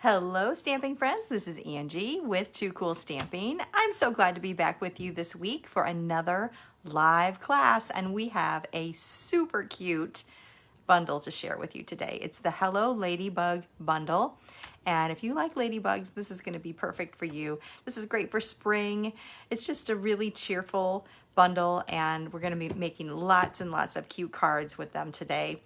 Hello stamping friends, this is Angie with Too Cool Stamping. I'm so glad to be back with you this week for another live class, and we have a super cute bundle to share with you today. It's the Hello Ladybug Bundle, and if you like ladybugs, this is going to be perfect for you. This is great for spring. It's just a really cheerful bundle, and we're going to be making lots and lots of cute cards with them today.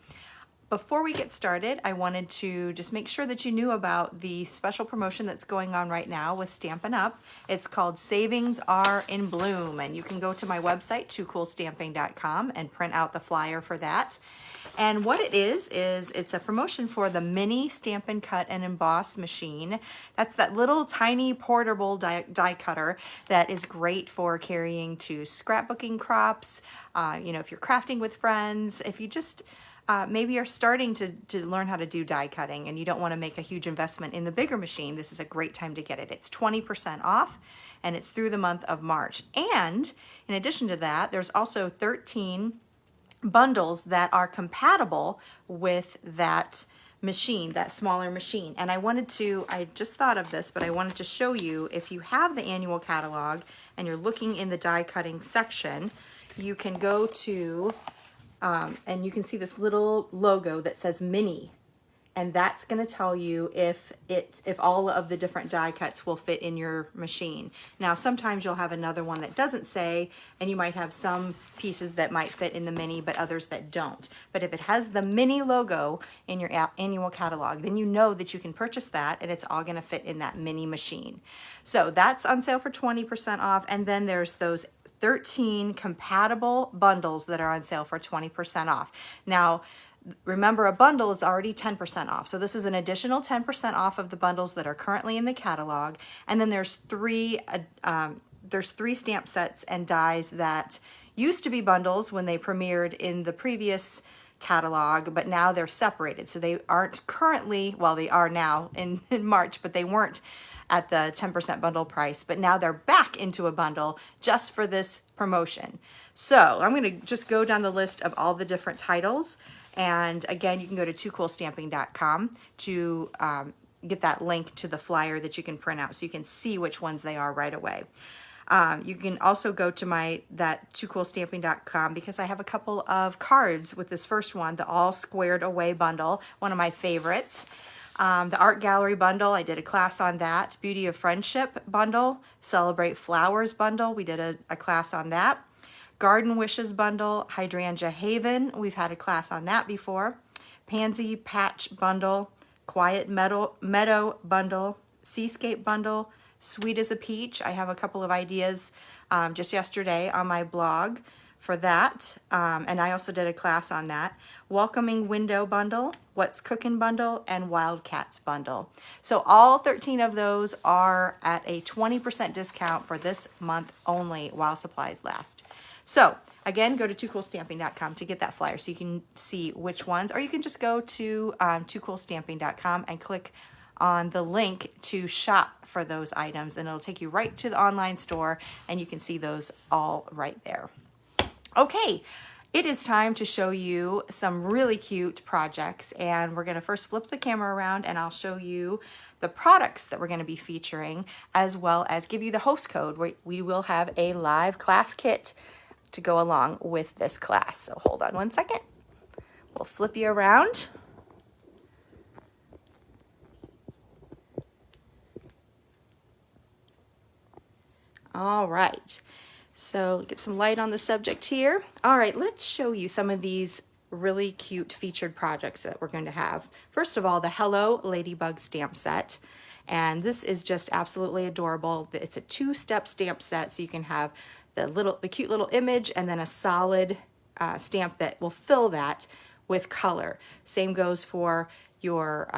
Before we get started, I wanted to just make sure that you knew about the special promotion that's going on right now with Stampin' Up. It's called Savings Are in Bloom, and you can go to my website, toocoolstamping.com, and print out the flyer for that. And what it is it's a promotion for the mini Stampin' Cut and Emboss machine. That's that little tiny portable die cutter that is great for carrying to scrapbooking crops, if you're crafting with friends, if you just maybe you're starting to learn how to do die cutting and you don't want to make a huge investment in the bigger machine. This is a great time to get it. It's 20% off and it's through the month of March. And in addition to that, there's also 13 bundles that are compatible with that machine, that smaller machine. And I just thought of this, but I wanted to show you, if you have the annual catalog and you're looking in the die cutting section, you can go to and you can see this little logo that says mini, and that's going to tell you if all of the different die cuts will fit in your machine. Now sometimes you'll have another one that doesn't say, and you might have some pieces that might fit in the mini but others that don't. But if it has the mini logo in your annual catalog, then you know that you can purchase that and it's all going to fit in that mini machine. So that's on sale for 20% off, and then there's those 13 compatible bundles that are on sale for 20% off. Now, remember, a bundle is already 10% off. So this is an additional 10% off of the bundles that are currently in the catalog. And then there's three stamp sets and dies that used to be bundles when they premiered in the previous catalog, but now they're separated. So they aren't currently, well, they are now in March, but they weren't at the 10% bundle price, but now they're back into a bundle just for this promotion. So I'm going to just go down the list of all the different titles, and again, you can go to toocoolstamping.com to get that link to the flyer that you can print out so you can see which ones they are right away. You can also go to that toocoolstamping.com because I have a couple of cards with this first one, the All Squared Away bundle, one of my favorites. The Art Gallery bundle, I did a class on that. Beauty of Friendship bundle, Celebrate Flowers bundle, we did a class on that. Garden Wishes bundle, Hydrangea Haven, we've had a class on that before. Pansy Patch bundle, Quiet Meadow bundle, Seascape bundle, Sweet as a Peach. I have a couple of ideas just yesterday on my blog for that, and I also did a class on that. Welcoming Window bundle, What's Cookin' bundle, and Wildcats bundle. So all 13 of those are at a 20% discount for this month only while supplies last. So again, go to toocoolstamping.com to get that flyer so you can see which ones, or you can just go to toocoolstamping.com and click on the link to shop for those items, and it'll take you right to the online store and you can see those all right there. Okay, it is time to show you some really cute projects, and we're going to first flip the camera around and I'll show you the products that we're going to be featuring, as well as give you the host code where we will have a live class kit to go along with this class. So hold on one second. We'll flip you around. All right. So get some light on the subject here. All right, let's show you some of these really cute featured projects that we're going to have. First of all, the Hello Ladybug stamp set. And this is just absolutely adorable. It's a two-step stamp set, so you can have the cute little image and then a solid stamp that will fill that with color. Same goes for your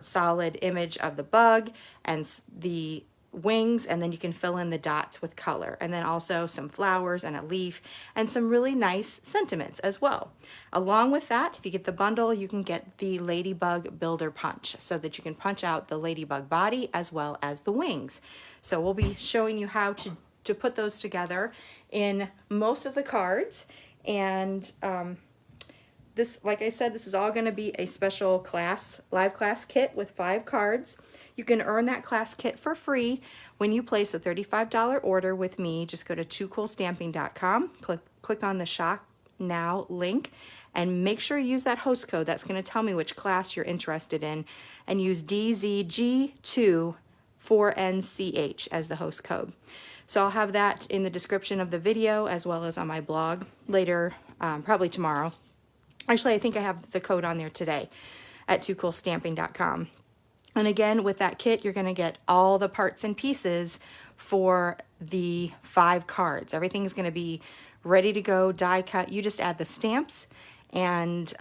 solid image of the bug and the wings, and then you can fill in the dots with color, and then also some flowers and a leaf and some really nice sentiments as well. Along with that, if you get the bundle, you can get the Ladybug Builder Punch so that you can punch out the ladybug body as well as the wings. So we'll be showing you how to put those together in most of the cards, and this, like I said, this is all going to be a special class, live class kit with 5 cards. You can earn that class kit for free when you place a $35 order with me. Just go to toocoolstamping.com, click on the Shop Now link, and make sure you use that host code. That's going to tell me which class you're interested in, and use DZG24NCH as the host code. So I'll have that in the description of the video as well as on my blog later, probably tomorrow. Actually, I think I have the code on there today at toocoolstamping.com. And again, with that kit, you're going to get all the parts and pieces for the 5 cards. Everything's going to be ready to go, die cut. You just add the stamps, and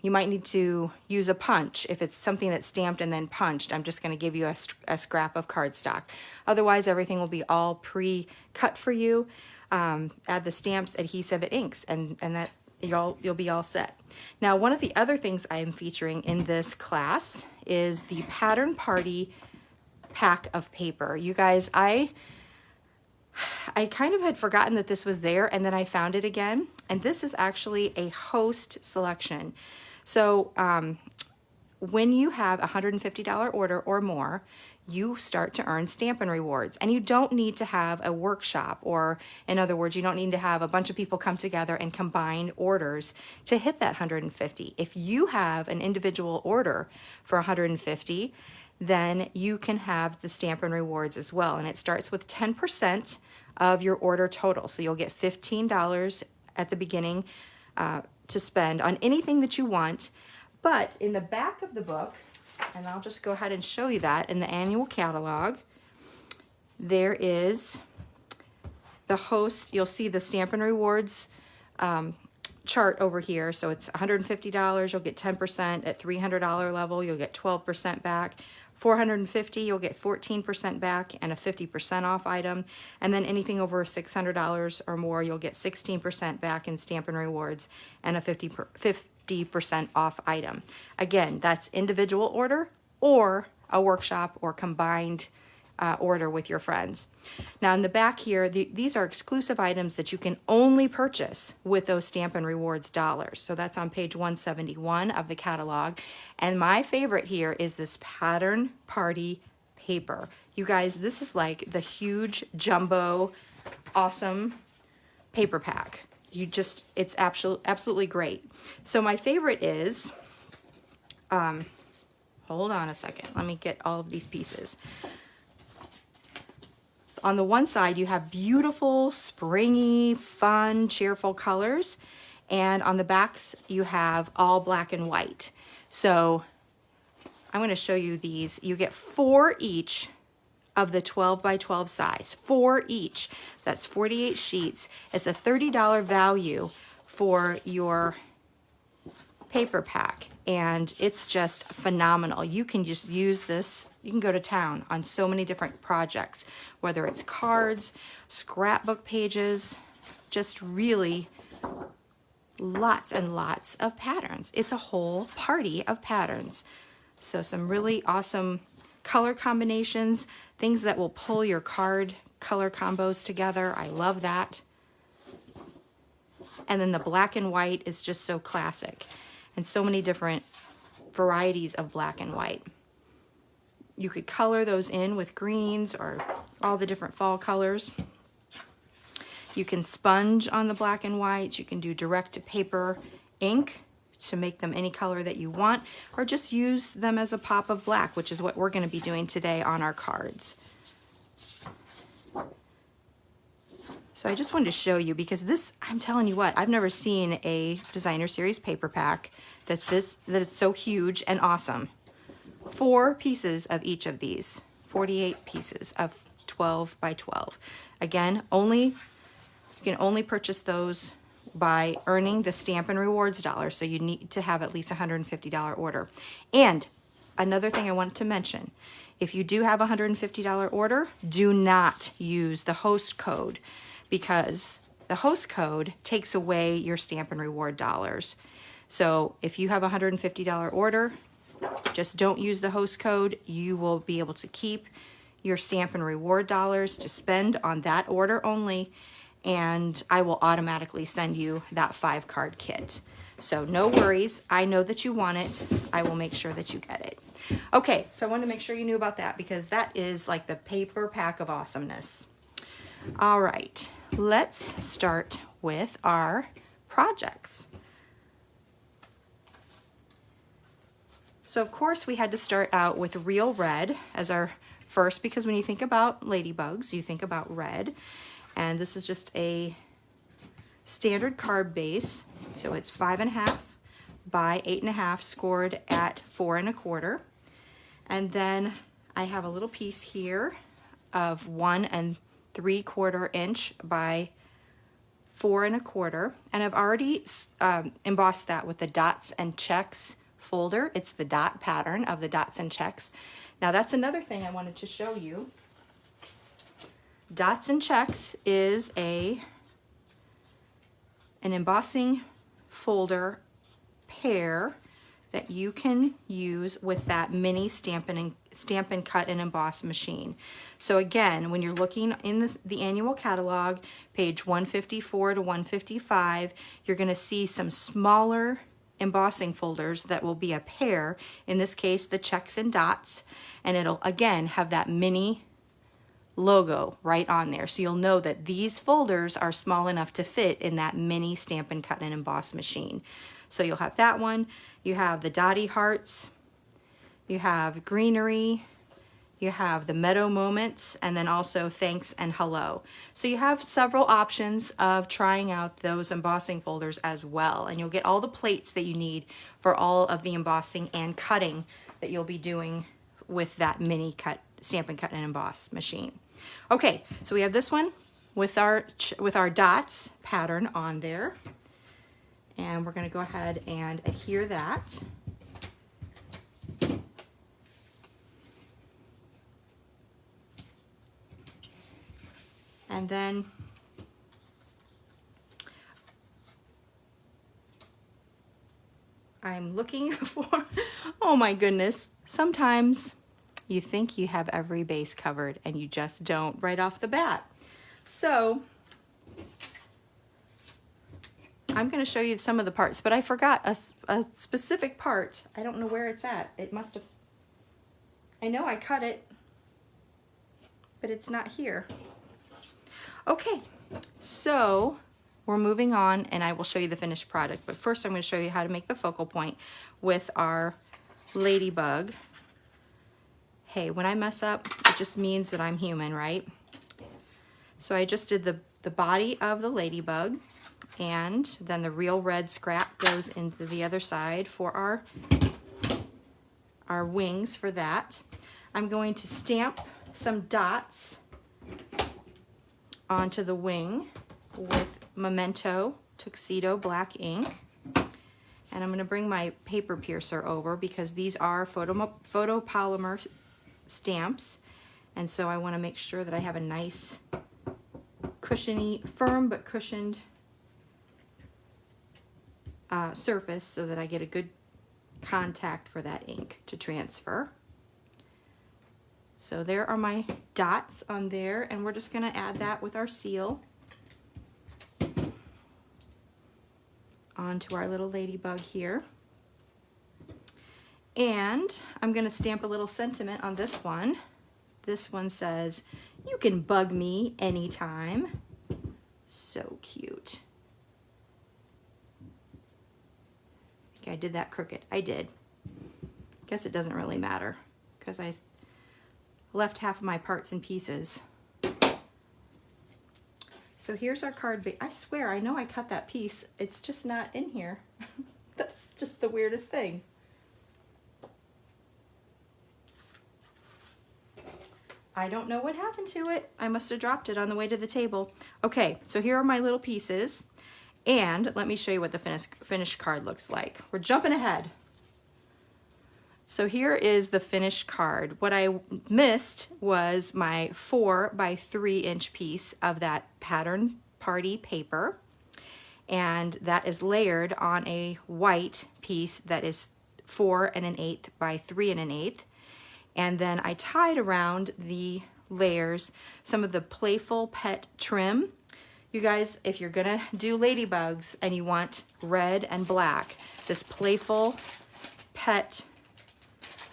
you might need to use a punch if it's something that's stamped and then punched. I'm just going to give you a scrap of cardstock. Otherwise, everything will be all pre-cut for you. Add the stamps, adhesive, and inks, and that you'll be all set. Now, one of the other things I am featuring in this class is the Pattern Party pack of paper. You guys, I kind of had forgotten that this was there, and then I found it again, and this is actually a host selection. So when you have a $150 order or more, you start to earn Stampin' Rewards, and you don't need to have a workshop, or in other words, you don't need to have a bunch of people come together and combine orders to hit that 150. If you have an individual order for 150, then you can have the Stampin' Rewards as well, and it starts with 10% of your order total. So you'll get $15 at the beginning to spend on anything that you want. But in the back of the book, and I'll just go ahead and show you that in the annual catalog, there is the host. You'll see the Stampin' Rewards chart over here. So it's $150, you'll get 10%. At $300 level, you'll get 12% back. $450, you'll get 14% back and a 50% off item. And then anything over $600 or more, you'll get 16% back in Stampin' Rewards and a 50% off item. Again, that's individual order or a workshop or combined order with your friends. Now in the back here, these are exclusive items that you can only purchase with those Stampin' Rewards dollars. So that's on page 171 of the catalog. And my favorite here is this Pattern Party paper. You guys, this is like the huge jumbo awesome paper pack. It's absolutely great. So my favorite is, hold on a second, let me get all of these pieces. On the one side, you have beautiful, springy, fun, cheerful colors. And on the backs, you have all black and white. So I'm going to show you these. You get 4 each of the 12 by 12 size. 4 each. That's 48 sheets. It's a $30 value for your paper pack. And it's just phenomenal. You can just use this. You can go to town on so many different projects, whether it's cards, scrapbook pages, just really lots and lots of patterns. It's a whole party of patterns. So some really awesome color combinations, things that will pull your card color combos together. I love that. And then the black and white is just so classic, and so many different varieties of black and white. You could color those in with greens or all the different fall colors. You can sponge on the black and whites. You can do direct to paper ink to make them any color that you want, or just use them as a pop of black, which is what we're going to be doing today on our cards. So I just wanted to show you, because this, I'm telling you what, I've never seen a designer series paper pack that is so huge and awesome. 4 pieces of each of these, 48 pieces of 12 by 12. Again, you can only purchase those by earning the Stampin' Rewards dollars, so you need to have at least a $150 order. And another thing I wanted to mention, if you do have a $150 order, do not use the host code, because the host code takes away your Stampin' Reward dollars. So if you have a $150 order, just don't use the host code. You will be able to keep your Stampin' Reward dollars to spend on that order only, and I will automatically send you that 5-card kit. So no worries. I know that you want it. I will make sure that you get it. Okay, so I wanted to make sure you knew about that because that is like the paper pack of awesomeness. All right, let's start with our projects. So of course we had to start out with real red as our first, because when you think about ladybugs, you think about red. And this is just a standard card base. So it's 5.5 by 8.5, scored at 4 1/4. And then I have a little piece here of 1 3/4 inch by 4 1/4. And I've already embossed that with the dots and checks folder. It's the dot pattern of the dots and checks. Now that's another thing I wanted to show you. Dots and checks is an embossing folder pair that you can use with that mini Stampin' Cut and Emboss machine. So again, when you're looking in the annual catalog, page 154 to 155, you're going to see some smaller embossing folders that will be a pair, in this case the checks and dots, and it'll again have that mini logo right on there. So you'll know that these folders are small enough to fit in that mini Stampin' Cut and Emboss machine. So you'll have that one, you have the dotty hearts, you have greenery, you have the meadow moments, and then also thanks and hello. So you have several options of trying out those embossing folders as well, and you'll get all the plates that you need for all of the embossing and cutting that you'll be doing with that mini Stampin' Cut and Emboss machine. Okay, so we have this one with our dots pattern on there, and we're going to go ahead and adhere that. And then I'm looking for, oh my goodness, sometimes you think you have every base covered and you just don't right off the bat. So I'm going to show you some of the parts, but I forgot a specific part. I don't know where it's at. It must have, I know I cut it, but it's not here. Okay, so we're moving on and I will show you the finished product, but first I'm going to show you how to make the focal point with our ladybug. Hey, when I mess up, it just means that I'm human, right? So I just did the body of the ladybug, and then the real red scrap goes into the other side for our wings for that. I'm going to stamp some dots onto the wing with Memento Tuxedo black ink. And I'm going to bring my paper piercer over because these are photopolymer stamps, and so I want to make sure that I have a nice cushiony, firm but cushioned surface so that I get a good contact for that ink to transfer. So there are my dots on there, and we're just going to add that with our seal onto our little ladybug here. And I'm going to stamp a little sentiment on this one. This one says, "You can bug me anytime." So cute. I think I did that crooked. I did. Guess it doesn't really matter because I left half of my parts in pieces. So here's our card base. I swear, I know I cut that piece. It's just not in here. That's just the weirdest thing. I don't know what happened to it. I must have dropped it on the way to the table. Okay, so here are my little pieces. And let me show you what the finished card looks like. We're jumping ahead. So here is the finished card. What I missed was my 4 by 3 inch piece of that pattern party paper. And that is layered on a white piece that is 4 1/8 by 3 1/8. And then I tied around the layers some of the Playful Pet trim. You guys, if you're gonna do ladybugs and you want red and black, this Playful Pet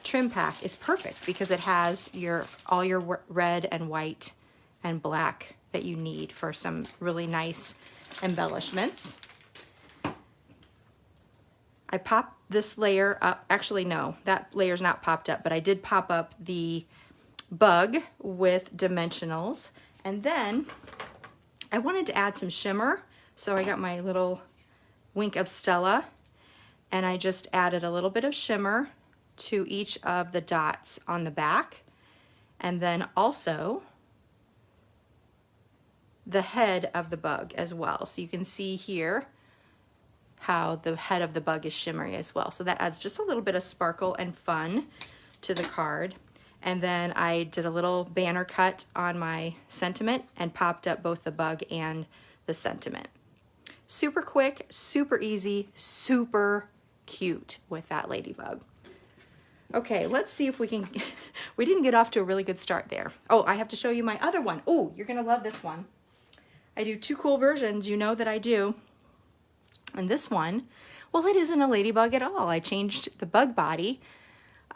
trim pack is perfect because it has all your red and white and black that you need for some really nice embellishments. I popped this layer up. Actually, no, that layer's not popped up, but I did pop up the bug with dimensionals. And then I wanted to add some shimmer, so I got my little wink of Stella, and I just added a little bit of shimmer to each of the dots on the back, and then also the head of the bug as well. So you can see here how the head of the bug is shimmery as well. So that adds just a little bit of sparkle and fun to the card. And then I did a little banner cut on my sentiment and popped up both the bug and the sentiment. Super quick, super easy, super cute with that ladybug. Okay, let's see if we can, we didn't get off to a really good start there. Oh, I have to show you my other one. Oh, you're gonna love this one. I do two cool versions, you know that I do. And this one, well, it isn't a ladybug at all. I changed the bug body.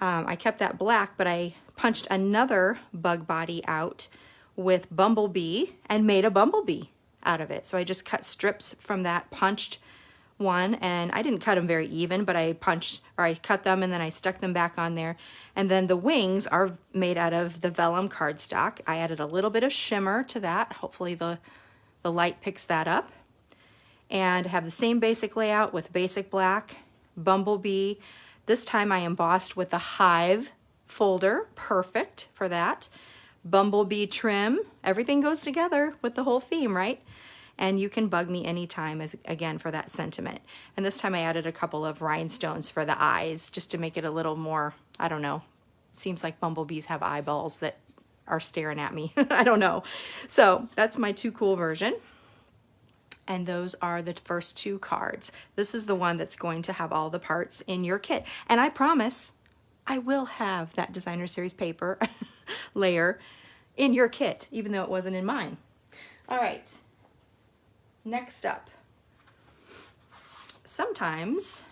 I kept that black, but I punched another bug body out with Bumblebee and made a bumblebee out of it. So I just cut strips from that punched one, and I didn't cut them very even, but I cut them and then I stuck them back on there. And then the wings are made out of the vellum cardstock. I added a little bit of shimmer to that. Hopefully the light picks that up. And have the same basic layout with basic black, Bumblebee. This time I embossed with the Hive folder, perfect for that. Bumblebee trim, everything goes together with the whole theme, right? And you can bug me anytime, again, for that sentiment. And this time I added a couple of rhinestones for the eyes, just to make it a little more, I don't know, seems like bumblebees have eyeballs that are staring at me. I don't know. So that's my Too Cool version. And those are the first two cards. This is the one that's going to have all the parts in your kit. And I promise I will have that designer series paper layer in your kit, even though it wasn't in mine. All right, next up. Sometimes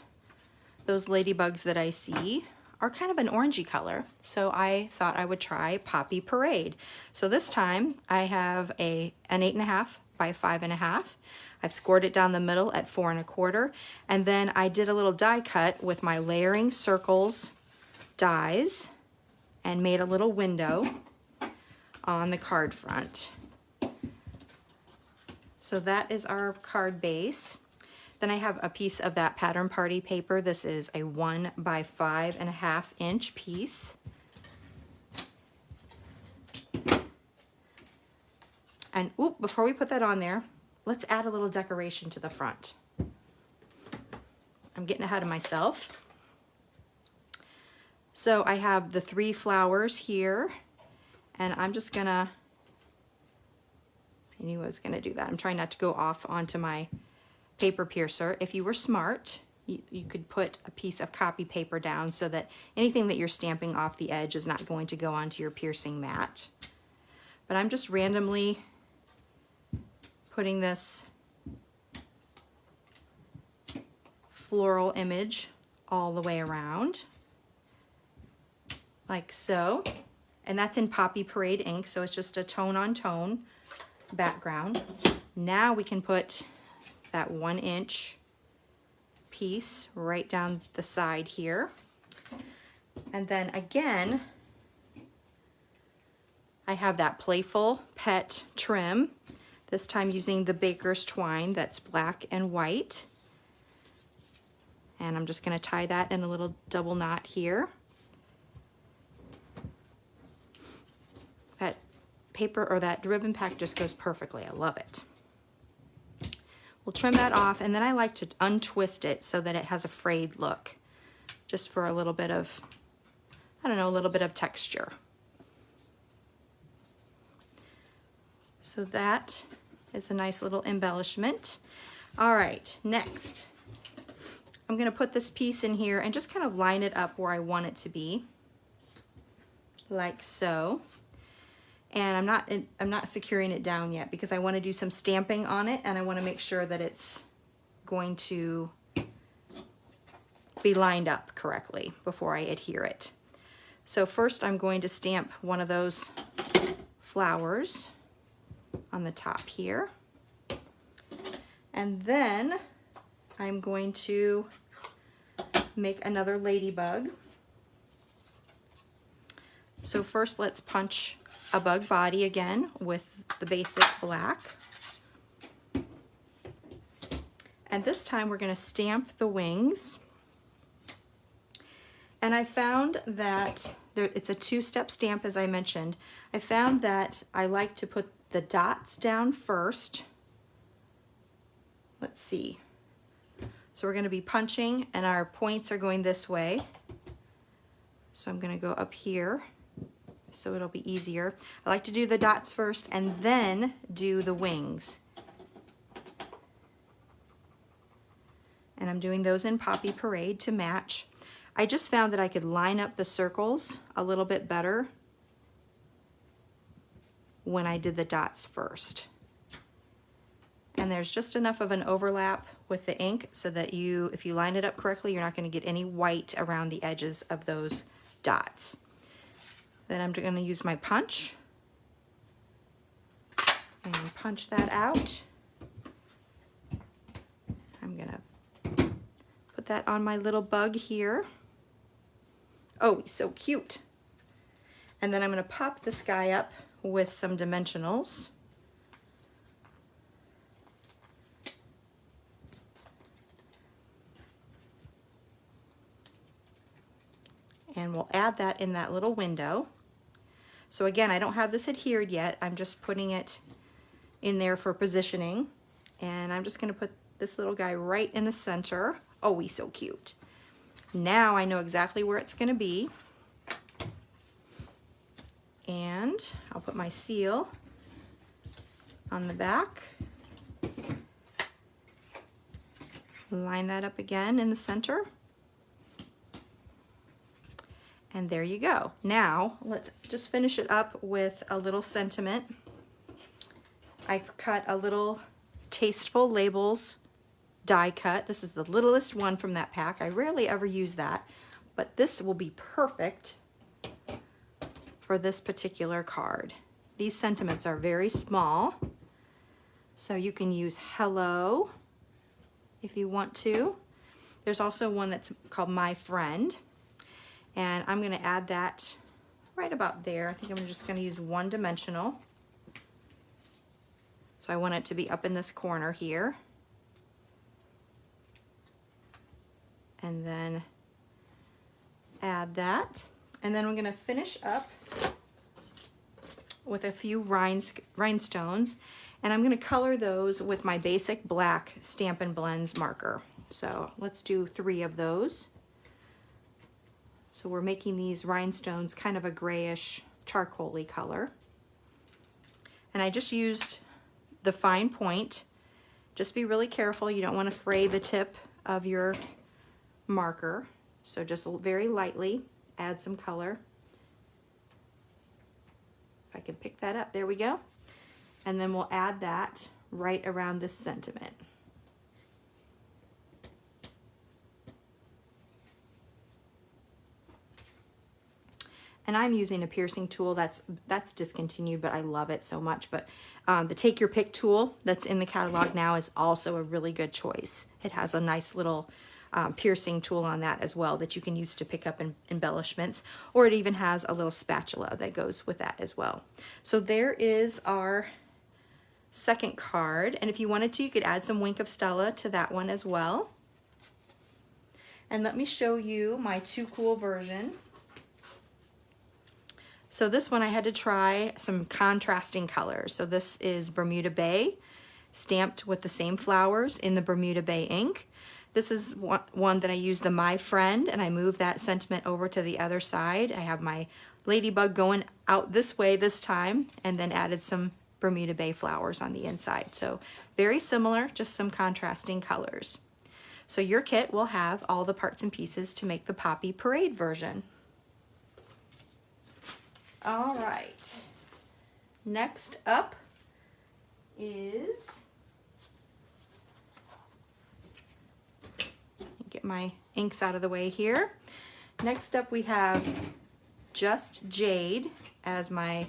those ladybugs that I see are kind of an orangey color, so I thought I would try Poppy Parade. So this time I have an 8.5 by 5.5. I've scored it down the middle at 4 1/4, and then I did a little die cut with my layering circles dies and made a little window on the card front. So that is our card base. Then I have a piece of that Pattern Party paper. This is a 1 by 5.5 inch piece. And before we put that on there, let's add a little decoration to the front. I'm getting ahead of myself. So I have the 3 flowers here, and I'm just gonna, I knew I was gonna do that. I'm trying not to go off onto my paper piercer. If you were smart, you could put a piece of copy paper down so that anything that you're stamping off the edge is not going to go onto your piercing mat. But I'm just randomly putting this floral image all the way around, like so. And that's in Poppy Parade ink, so it's just a tone on tone background. Now we can put that 1 inch piece right down the side here. And then again, I have that Playful Pet trim, this time using the baker's twine that's black and white. And I'm just going to tie that in a little double knot here. That paper or that ribbon pack just goes perfectly. I love it. We'll trim that off, and then I like to untwist it so that it has a frayed look, just for a little bit of, I don't know, a little bit of texture. So that is a nice little embellishment. All right, next, I'm gonna put this piece in here and just kind of line it up where I want it to be, like so. And I'm not securing it down yet because I want to do some stamping on it, and I want to make sure that it's going to be lined up correctly before I adhere it. So first I'm going to stamp one of those flowers on the top here. And then I'm going to make another ladybug. So first let's punch a bug body again with the basic black. And this time we're going to stamp the wings. And I found that it's a two-step stamp, as I mentioned. I found that I like to put the dots down first. Let's see. So we're going to be punching and our points are going this way. So I'm going to go up here so it'll be easier. I like to do the dots first and then do the wings. And I'm doing those in Poppy Parade to match. I just found that I could line up the circles a little bit better when I did the dots first. And there's just enough of an overlap with the ink so that if you line it up correctly, you're not going to get any white around the edges of those dots. Then I'm going to use my punch and punch that out. I'm going to put that on my little bug here. Oh, he's so cute. And then I'm going to pop this guy up with some dimensionals. And we'll add that in that little window. So again, I don't have this adhered yet. I'm just putting it in there for positioning. And I'm just going to put this little guy right in the center. Oh, he's so cute. Now I know exactly where it's going to be. And I'll put my seal on the back. Line that up again in the center. And there you go. Now let's just finish it up with a little sentiment. I've cut a little Tasteful Labels die cut. This is the littlest one from that pack. I rarely ever use that, but this will be perfect for this particular card. These sentiments are very small, so you can use Hello if you want to. There's also one that's called My Friend. And I'm going to add that right about there. I think I'm just going to use one dimensional. So I want it to be up in this corner here. And then add that. And then we're going to finish up with a few rhinestones. And I'm going to color those with my basic black Stampin' Blends marker. So let's do 3 of those. So we're making these rhinestones kind of a grayish charcoaly color. And I just used the fine point. Just be really careful. You don't want to fray the tip of your marker. So just very lightly add some color. If I can pick that up, there we go. And then we'll add that right around this sentiment. And I'm using a piercing tool that's discontinued, but I love it so much. But the Take Your Pick tool that's in the catalog now is also a really good choice. It has a nice little piercing tool on that as well that you can use to pick up embellishments, or it even has a little spatula that goes with that as well. So there is our second card, and if you wanted to, you could add some Wink of Stella to that one as well. And let me show you my Too Cool version. So this one I had to try some contrasting colors. So this is Bermuda Bay, stamped with the same flowers in the Bermuda Bay ink. This is one that I used the My Friend, and I moved that sentiment over to the other side. I have my ladybug going out this way this time, and then added some Bermuda Bay flowers on the inside. So very similar, just some contrasting colors. So your kit will have all the parts and pieces to make the Poppy Parade version. All right, Next up is, get my inks out of the way here. Next up we have just Jade as my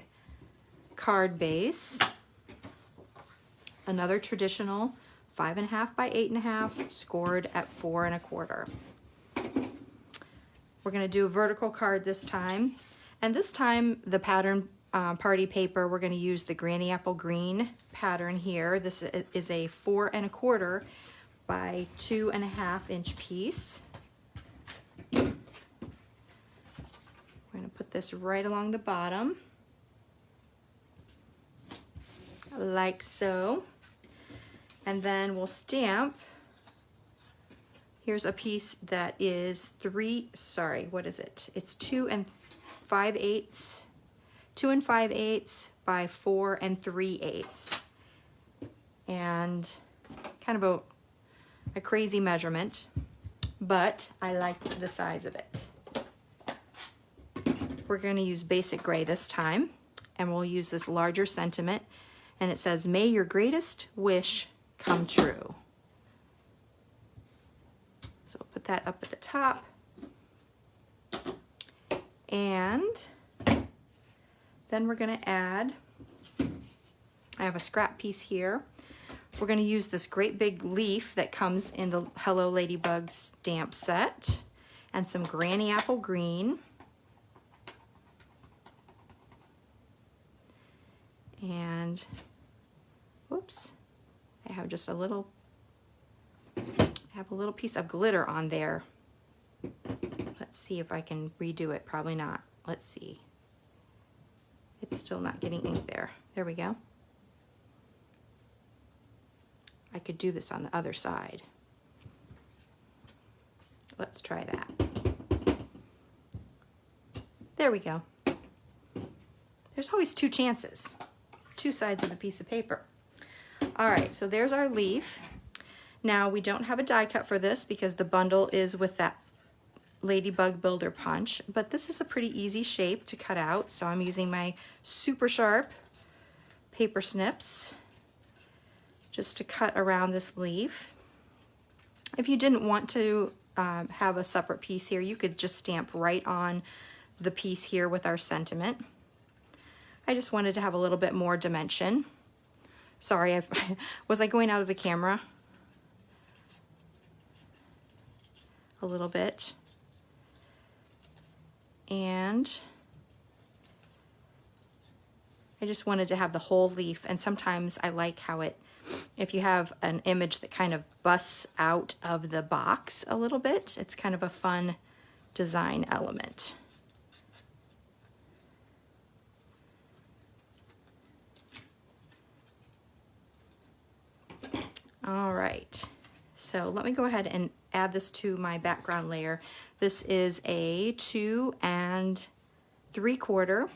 card base. Another traditional 5.5 by 8.5, scored at 4 1/4. We're going to do a vertical card this time, and this time the pattern party paper, we're going to use the Granny Apple Green pattern here. This is a 4 1/4 by 2.5 inch piece. We're going to put this right along the bottom, like so. And then we'll stamp. Here's a piece that is it's 2 5/8, 2 5/8 by 4 3/8. And kind of a crazy measurement, but I liked the size of it. We're going to use basic gray this time, and we'll use this larger sentiment, and it says, "May your greatest wish come true." So we'll put that up at the top. And then we're going to add, I have a scrap piece here. We're going to use this great big leaf that comes in the Hello Ladybug stamp set, and some Granny Apple Green. And, whoops, I have just a little piece of glitter on there. Let's see if I can redo it. Probably not. Let's see. It's still not getting ink there. There we go. I could do this on the other side. Let's try that. There we go. There's always 2 chances. 2 sides of a piece of paper. All right, so there's our leaf. Now we don't have a die cut for this because the bundle is with that Ladybug Builder punch, but this is a pretty easy shape to cut out, so I'm using my super sharp paper snips just to cut around this leaf. If you didn't want to have a separate piece here, you could just stamp right on the piece here with our sentiment. I just wanted to have a little bit more dimension. Sorry, was I going out of the camera? A little bit. And I just wanted to have the whole leaf, and sometimes I like how it, if you have an image that kind of busts out of the box a little bit, it's kind of a fun design element. All right, so let me go ahead and add this to my background layer. This is a 2 3/4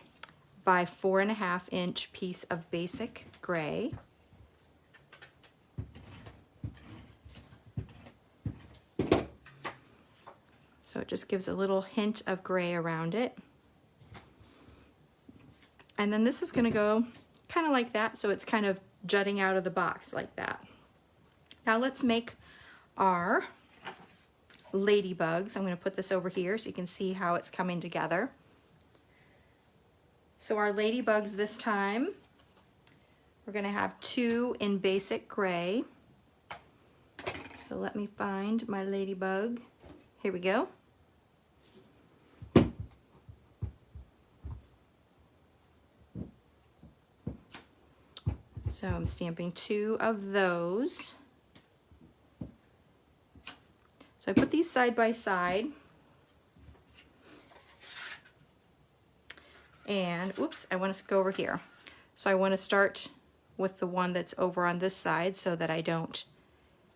by 4.5 inch piece of basic gray. So it just gives a little hint of gray around it. And then this is going to go kind of like that, so it's kind of jutting out of the box like that. Now let's make our ladybugs. I'm going to put this over here so you can see how it's coming together. So our ladybugs this time, we're going to have 2 in basic gray. So let me find my ladybug. Here we go. So I'm stamping 2 of those. So I put these side by side. And, oops, I want to go over here. So I want to start with the one that's over on this side so that I don't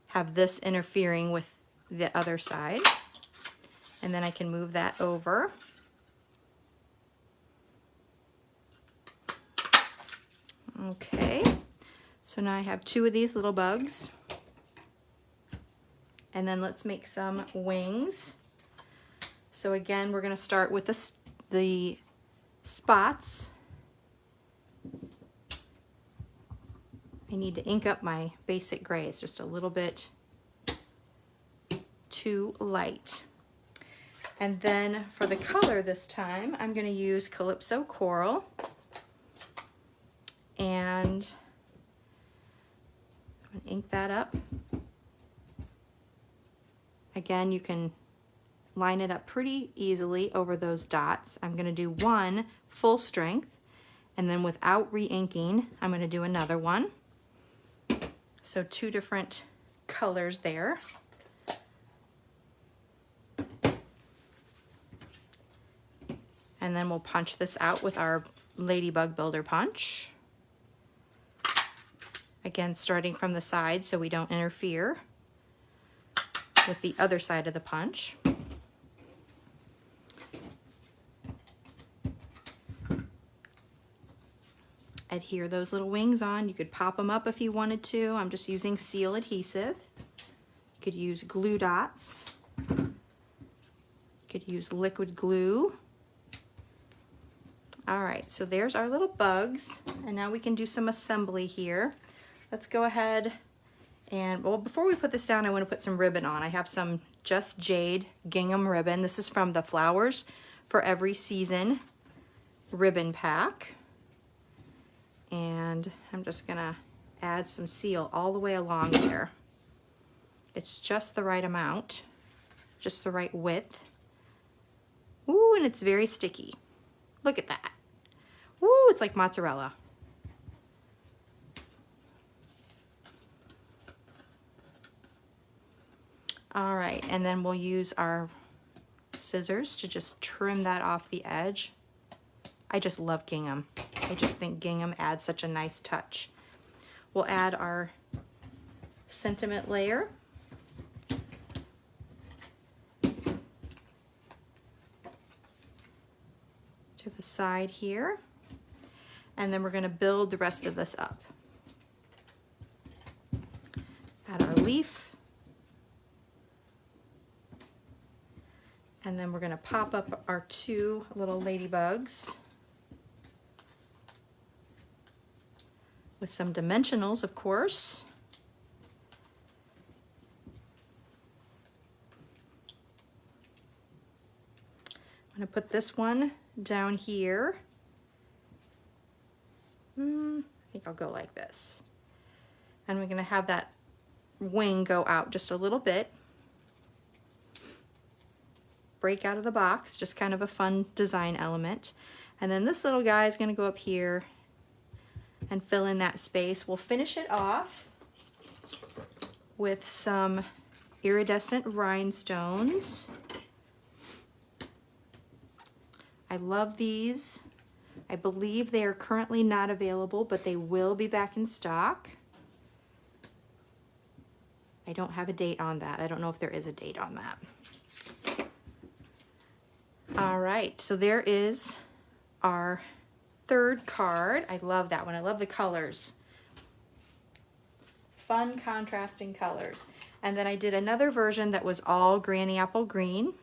have this interfering with the other side. And then I can move that over. Okay, so now I have 2 of these little bugs. And then let's make some wings. So again, we're going to start with the spots. I need to ink up my basic gray. It's just a little bit too light. And then for the color this time, I'm going to use Calypso Coral. And I'm going to ink that up. Again, you can line it up pretty easily over those dots. I'm going to do one full strength, and then without re-inking, I'm going to do another one. So 2 different colors there. And then we'll punch this out with our Ladybug Builder punch. Again, starting from the side so we don't interfere with the other side of the punch. Adhere those little wings on. You could pop them up if you wanted to. I'm just using seal adhesive. You could use glue dots. You could use liquid glue. All right, so there's our little bugs, and now we can do some assembly here. Let's go ahead and, well, before we put this down, I want to put some ribbon on. I have some Just Jade gingham ribbon. This is from the Flowers for Every Season ribbon pack. And I'm just gonna add some seal all the way along there. It's just the right amount, just the right width. Ooh, and it's very sticky. Look at that. Ooh, it's like mozzarella. All right, and then we'll use our scissors to just trim that off the edge. I just love gingham. I just think gingham adds such a nice touch. We'll add our sentiment layer. To the side here. And then we're going to build the rest of this up. Add our leaf. And then we're going to pop up our 2 little ladybugs with some dimensionals, of course. I'm going to put this one down here. I think I'll go like this. And we're going to have that wing go out just a little bit. Break out of the box, just kind of a fun design element. And then this little guy is going to go up here and fill in that space. We'll finish it off with some Iridescent Rhinestones. I love these. I believe they are currently not available, but they will be back in stock. I don't have a date on that. I don't know if there is a date on that. All right, so there is our 3rd card. I love that one. I love the colors. Fun contrasting colors. And then I did another version that was all Granny Apple Green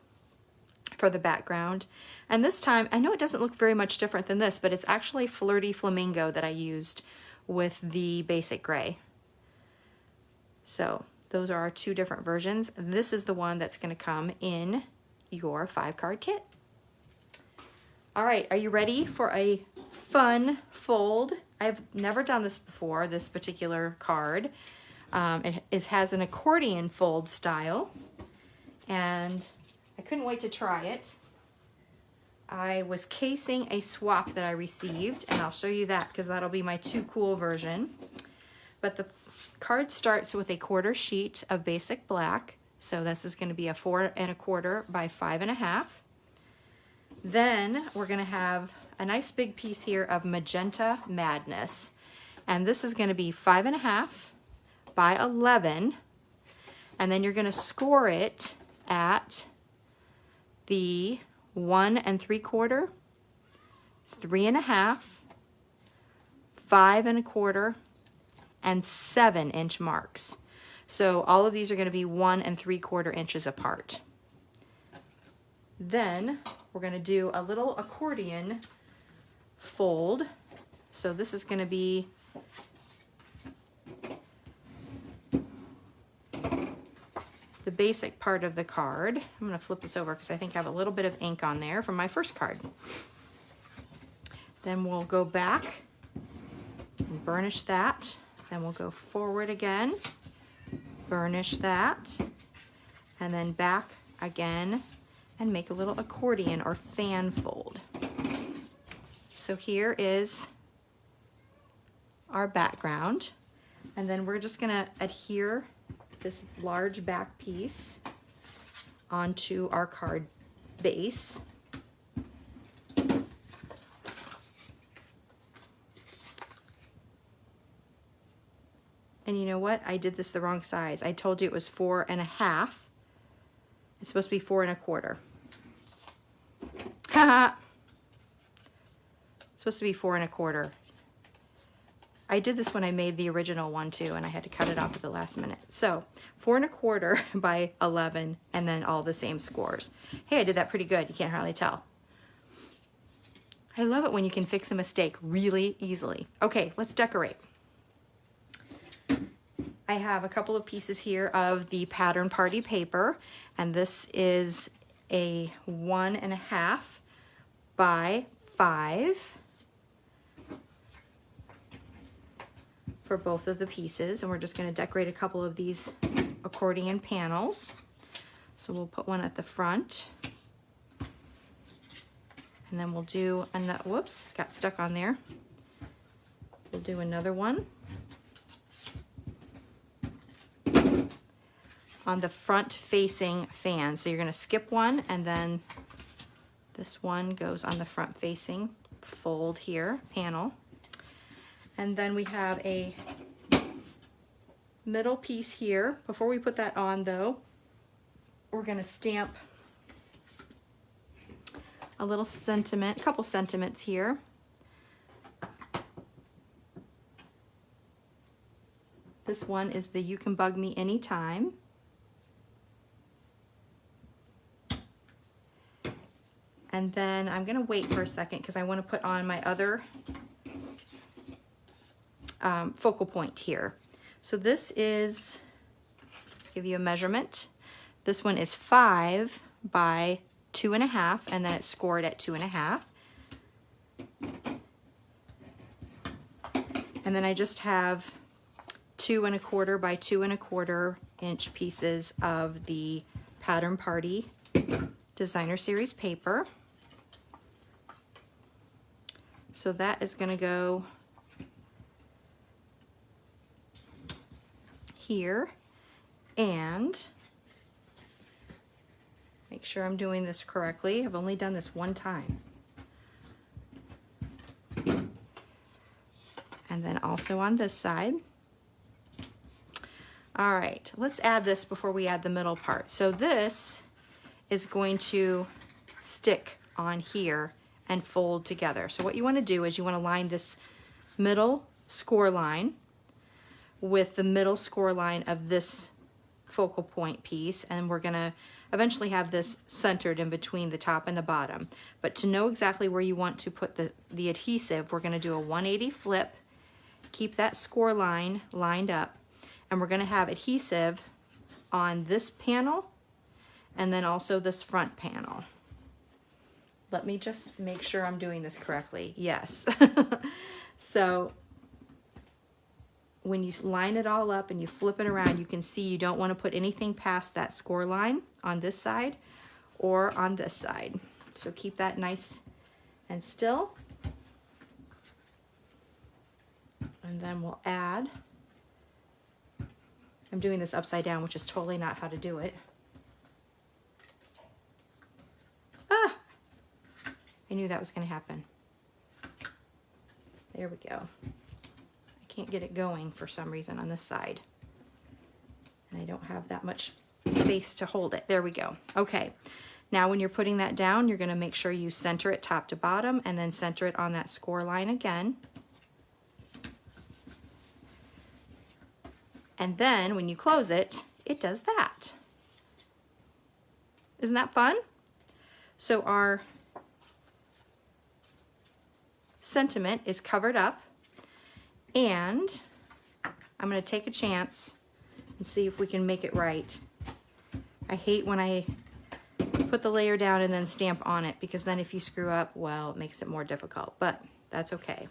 for the background. And this time, I know it doesn't look very much different than this, but it's actually Flirty Flamingo that I used with the basic gray. So those are our 2 different versions. This is the one that's going to come in your 5-card kit. All right, are you ready for a fun fold? I've never done this before, this particular card. It has an accordion fold style, and I couldn't wait to try it. I was casing a swap that I received, and I'll show you that because that'll be my Too Cool version. But the card starts with a 1/4 sheet of basic black, so this is going to be a 4 1/4 by 5 1/2. Then we're going to have a nice big piece here of Magenta Madness, and this is going to be 5 1/2 by 11, and then you're going to score it at the 1 3/4, 3 1/2, 5 1/4, and 7-inch marks. So all of these are going to be 1 3/4 inches apart. Then we're going to do a little accordion fold. So this is going to be basic part of the card. I'm going to flip this over because I think I have a little bit of ink on there from my first card. Then we'll go back and burnish that. Then we'll go forward again, burnish that, and then back again and make a little accordion or fan fold. So here is our background, and then we're just going to adhere this large back piece onto our card base. And you know what? I did this the wrong size. I told you it was 4.5. It's supposed to be 4 1/4. Haha. It's supposed to be 4 1/4. I did this when I made the original one too, and I had to cut it off at the last minute. So 4 1/4 by 11, and then all the same scores. Hey, I did that pretty good. You can't hardly tell. I love it when you can fix a mistake really easily. Okay, let's decorate. I have a couple of pieces here of the pattern party paper, and this is a 1.5 by 5 for both of the pieces, and we're just going to decorate a couple of these accordion panels. So we'll put one at the front, and then we'll do another, whoops, got stuck on there. We'll do another one on the front facing fan. So you're going to skip one, and then this one goes on the front facing fold here, panel. And then we have a middle piece here. Before we put that on though, we're going to stamp a little sentiment, a couple sentiments here. This one is the "You Can Bug Me Anytime." And then I'm going to wait for a second because I want to put on my other focal point here. So this is, give you a measurement. This one is 5 by 2.5, and then it's scored at 2.5. And then I just have 2 1/4 by 2 1/4 inch pieces of the Pattern Party Designer Series paper. So that is going to go here, and make sure I'm doing this correctly. I've only done this one time. And then also on this side. All right, let's add this before we add the middle part. So this is going to stick on here and fold together. So what you want to do is you want to line this middle score line with the middle score line of this focal point piece, and we're going to eventually have this centered in between the top and the bottom. But to know exactly where you want to put the adhesive, we're going to do a 180 flip, keep that score line lined up, and we're going to have adhesive on this panel and then also this front panel. Let me just make sure I'm doing this correctly. Yes. So when you line it all up and you flip it around, you can see you don't want to put anything past that score line on this side or on this side. So keep that nice and still. And then we'll add, I'm doing this upside down, which is totally not how to do it. Ah! I knew that was going to happen. There we go. I can't get it going for some reason on this side. And I don't have that much space to hold it. There we go. Okay. Now when you're putting that down, you're going to make sure you center it top to bottom and then center it on that score line again. And then when you close it, it does that. Isn't that fun? So our sentiment is covered up, and I'm going to take a chance and see if we can make it right I hate when I put the layer down and then stamp on it, because then if you screw up, well, it makes it more difficult, but that's okay.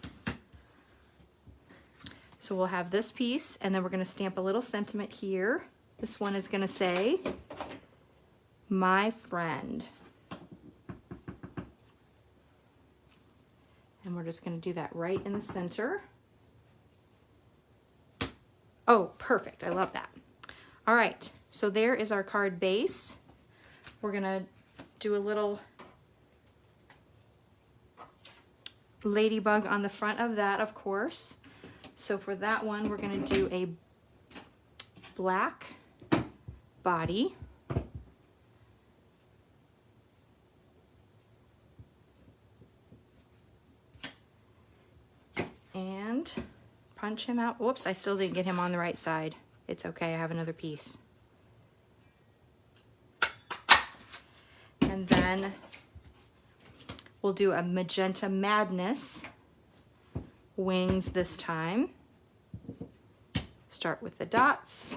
So we'll have this piece, and then we're going to stamp a little sentiment here. This one is going to say, my friend. And we're just going to do that right in the center. Oh, perfect. I love that. All right, so there is our card base. We're going to do a little ladybug on the front of that, of course. So for that one, we're going to do a black body. And punch him out. Whoops, I still didn't get him on the right side. It's okay, I have another piece. And then we'll do a Magenta Madness wings this time. Start with the dots.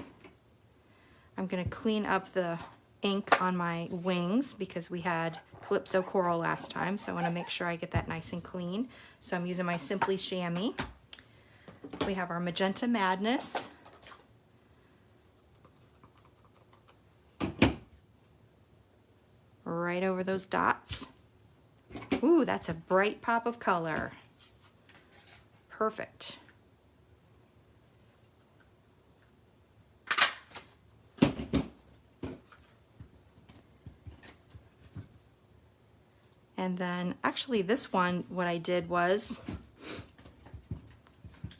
I'm going to clean up the ink on my wings because we had Calypso Coral last time, so I want to make sure I get that nice and clean. So I'm using my Simply Chamois. We have our Magenta Madness. Right over those dots. Ooh, that's a bright pop of color. Perfect. And then actually this one, what I did was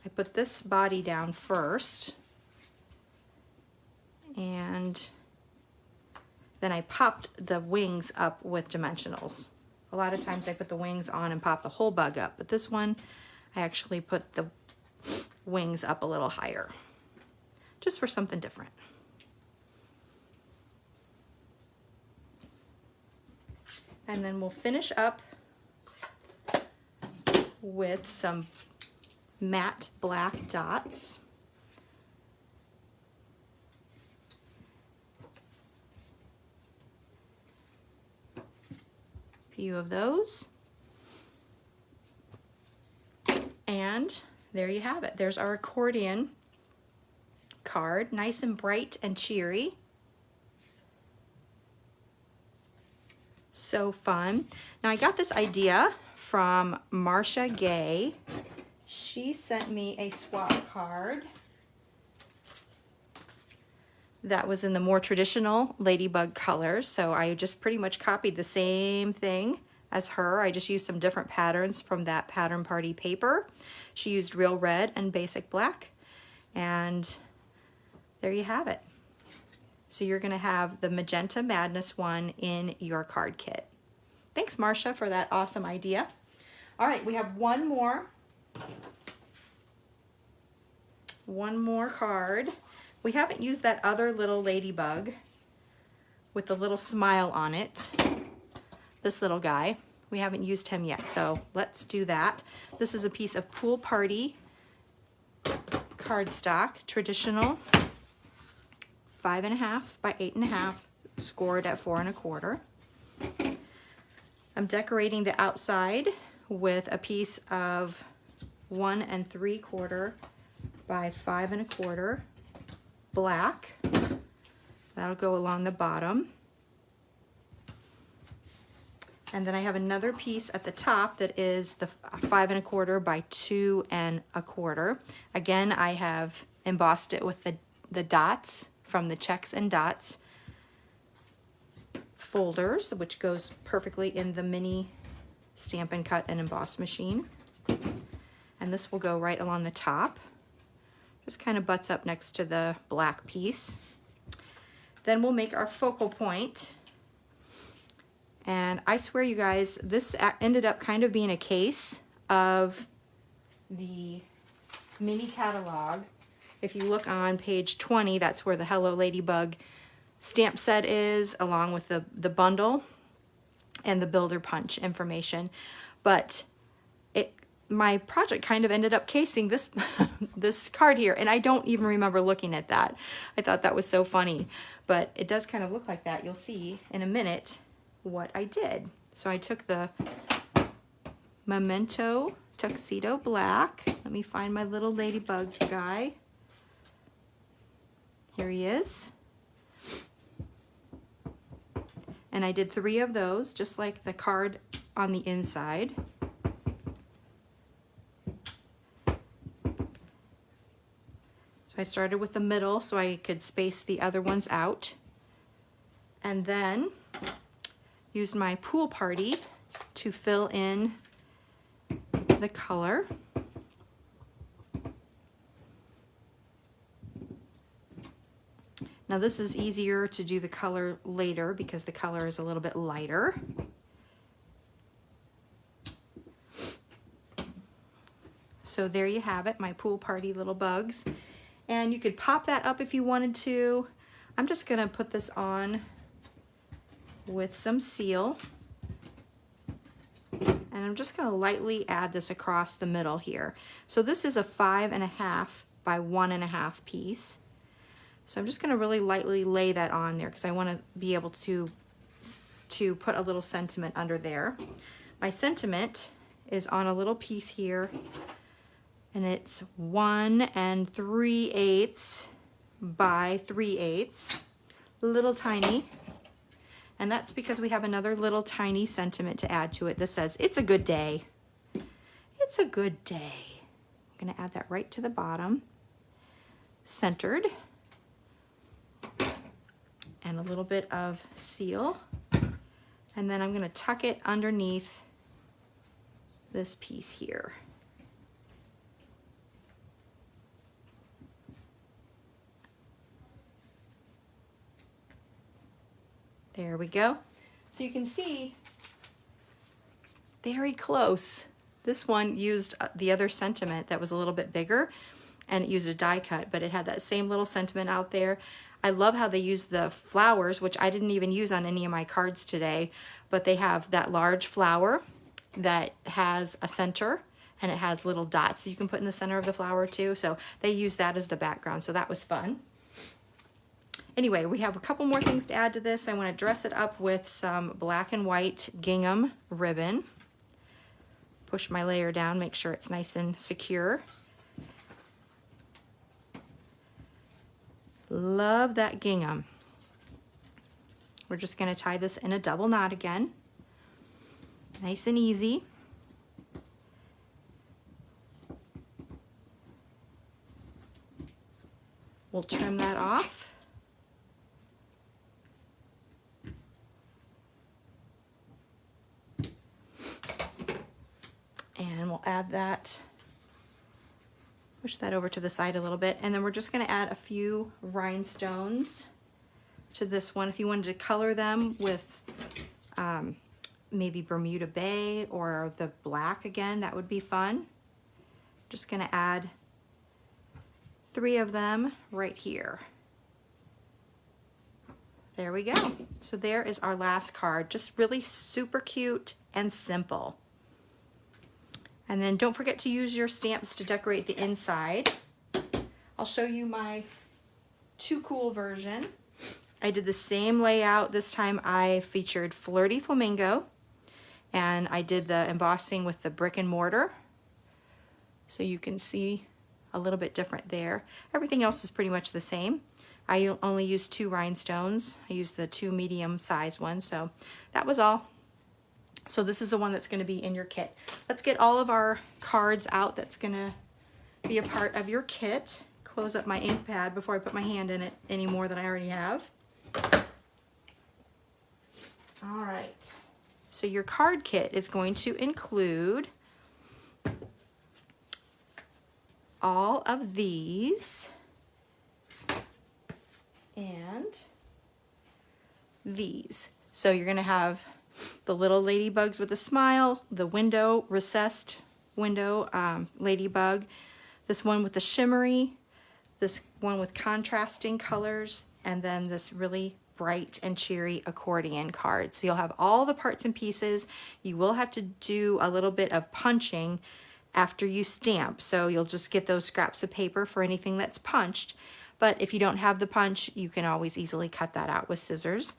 I put this body down first, and then I popped the wings up with dimensionals. A lot of times I put the wings on and pop the whole bug up, but this one I actually put the wings up a little higher, just for something different. And then we'll finish up with some matte black dots. Few of those. And there you have it. There's our accordion card, nice and bright and cheery. So fun. Now I got this idea from Marsha Gay. She sent me a swap card that was in the more traditional ladybug colors. So I just pretty much copied the same thing as her. I just used some different patterns from that Pattern Party paper. She used Real Red and Basic Black. And there you have it. So you're going to have the Magenta Madness one in your card kit. Thanks, Marsha, for that awesome idea. All right, we have one more card. We haven't used that other little ladybug with the little smile on it. This little guy. We haven't used him yet, so let's do that. This is a piece of Pool Party cardstock, traditional, 5.5 by 8.5, scored at 4 1/4. I'm decorating the outside with a piece of 1 3/4 by 5 1/4 black. That'll go along the bottom. And then I have another piece at the top that is the 5 1/4 by 2 1/4. Again, I have embossed it with the dots from the checks and dots folders, which goes perfectly in the mini Stampin' Cut and Emboss machine. And this will go right along the top. Just kind of butts up next to the black piece. Then we'll make our focal point. And I swear, you guys, this ended up kind of being a case of the mini catalog. If you look on page 20, that's where the Hello Ladybug stamp set is, along with the bundle and the builder punch information. But my project kind of ended up casing this this card here, and I don't even remember looking at that. I thought that was so funny, but it does kind of look like that. You'll see in a minute what I did. So I took the Memento Tuxedo Black. Let me find my little ladybug guy. Here he is. And I did 3 of those, just like the card on the inside. So I started with the middle so I could space the other ones out. And then used my Pool Party to fill in the color. Now this is easier to do the color later because the color is a little bit lighter. So there you have it, my Pool Party little bugs. And you could pop that up if you wanted to. I'm just gonna put this on with some seal. And I'm just gonna lightly add this across the middle here. So this is a 5.5 by 1.5 piece. So I'm just gonna really lightly lay that on there because I wanna be able to put a little sentiment under there. My sentiment is on a little piece here, and it's 1 3/8 by 3/8, little tiny. And that's because we have another little tiny sentiment to add to it that says, it's a good day. It's a good day. I'm gonna add that right to the bottom, centered, and a little bit of seal. And then I'm gonna tuck it underneath this piece here. There we go. So you can see very close. This one used the other sentiment that was a little bit bigger, and it used a die cut, but it had that same little sentiment out there. I love how they use the flowers, which I didn't even use on any of my cards today, but they have that large flower that has a center and it has little dots you can put in the center of the flower too. So they use that as the background, so that was fun. Anyway, we have a couple more things to add to this. I want to dress it up with some black and white gingham ribbon. Push my layer down, make sure it's nice and secure. Love that gingham. We're just going to tie this in a double knot again. Nice and easy. We'll trim that off. And we'll add that, push that over to the side a little bit, and then we're just going to add a few rhinestones to this one. If you wanted to color them with maybe Bermuda Bay or the black again, that would be fun. Just going to add 3 of them right here. There we go. So there is our last card. Just really super cute and simple. And then don't forget to use your stamps to decorate the inside. I'll show you my Too Cool version. I did the same layout. This time I featured Flirty Flamingo, and I did the embossing with the brick and mortar. So you can see a little bit different there. Everything else is pretty much the same. I only used 2 rhinestones. I used the 2 medium size ones, so that was all. So this is the one that's going to be in your kit. Let's get all of our cards out that's going to be a part of your kit. Close up my ink pad before I put my hand in it any more than I already have. All right. So your card kit is going to include all of these and these. So you're going to have the little ladybugs with a smile, the window, recessed window ladybug, this one with the shimmery, this one with contrasting colors, and then this really bright and cheery accordion card. So you'll have all the parts and pieces. You will have to do a little bit of punching after you stamp. So you'll just get those scraps of paper for anything that's punched. But if you don't have the punch, you can always easily cut that out with scissors.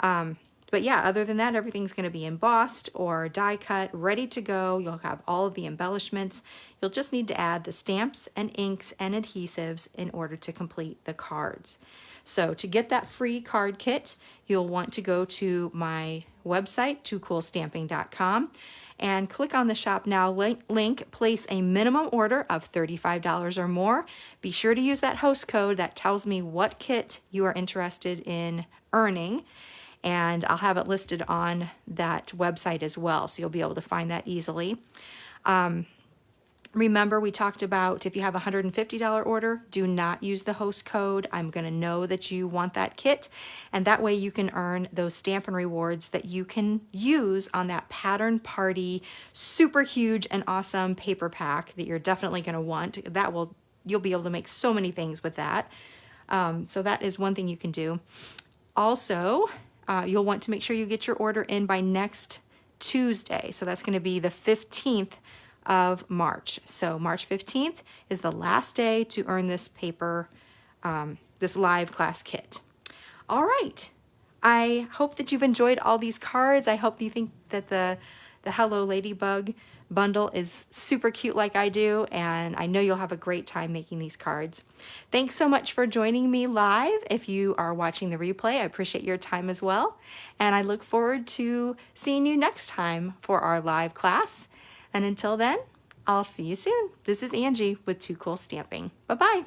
But yeah, other than that, everything's going to be embossed or die cut, ready to go. You'll have all of the embellishments. You'll just need to add the stamps and inks and adhesives in order to complete the cards. So to get that free card kit, you'll want to go to my website, toocoolstamping.com, and click on the Shop Now link, place a minimum order of $35 or more. Be sure to use that host code that tells me what kit you are interested in earning, and I'll have it listed on that website as well, so you'll be able to find that easily. Remember, we talked about if you have a $150 order, do not use the host code. I'm going to know that you want that kit, and that way you can earn those Stampin' Rewards that you can use on that Pattern Party super huge and awesome paper pack that you're definitely going to want. You'll be able to make so many things with that. So that is one thing you can do. Also, you'll want to make sure you get your order in by next Tuesday. So that's going to be the 15th of March. So March 15th is the last day to earn this paper, this live class kit. All right. I hope that you've enjoyed all these cards. I hope you think that the Hello Ladybug bundle is super cute like I do, and I know you'll have a great time making these cards. Thanks so much for joining me live. If you are watching the replay, I appreciate your time as well, and I look forward to seeing you next time for our live class. And until then, I'll see you soon. This is Angie with Too Cool Stamping. Bye-bye.